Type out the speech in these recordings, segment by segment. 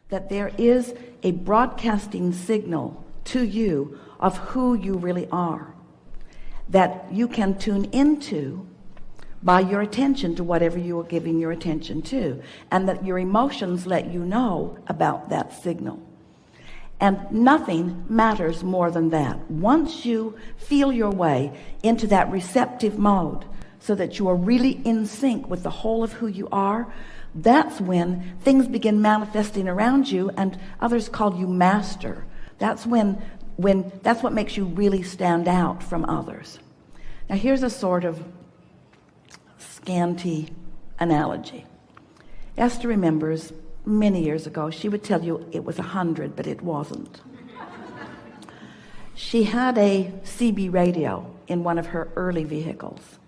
that there is a broadcasting signal to you of who you really are, that you can tune into by your attention to whatever you are giving your attention to, and that your emotions let you know about that signal. And nothing matters more than that. Once you feel your way into that receptive mode, so that you are really in sync with the whole of who you are, that's when things begin manifesting around you, and others call you master. That's when that's what makes you really stand out from others. Now here's a sort of scanty analogy. Esther remembers many years ago, she would tell you it was 100, but it wasn't. She had a CB radio in one of her early vehicles,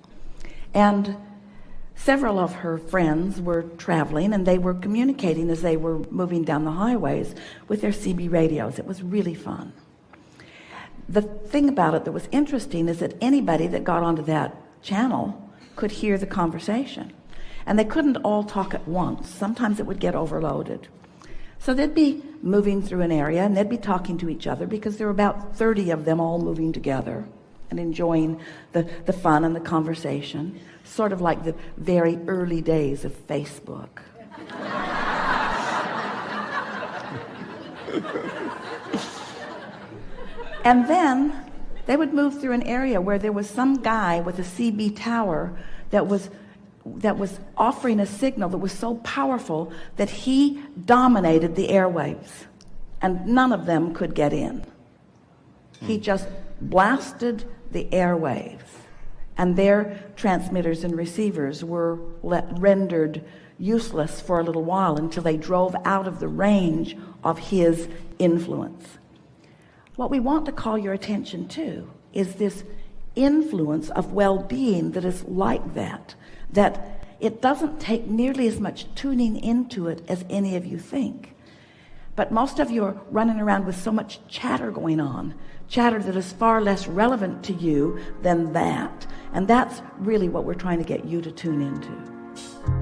and several of her friends were traveling, and they were communicating as they were moving down the highways with their CB radios. It was really fun. The thing about it that was interesting is that anybody that got onto that channel could hear the conversation, and they couldn't all talk at once. Sometimes it would get overloaded. So they'd be moving through an area, and they'd be talking to each other, because there were about 30 of them all moving together and enjoying the fun and the conversation, sort of like the very early days of Facebook. And then they would move through an area where there was some guy with a CB tower that was offering a signal that was so powerful that he dominated the airwaves, and none of them could get in. He just blasted the airwaves, and their transmitters and receivers were rendered useless for a little while until they drove out of the range of his influence. What we want to call your attention to is this influence of well-being that is like that it doesn't take nearly as much tuning into it as any of you think. But most of you are running around with so much chatter going on, chatter that is far less relevant to you than that. And that's really what we're trying to get you to tune into.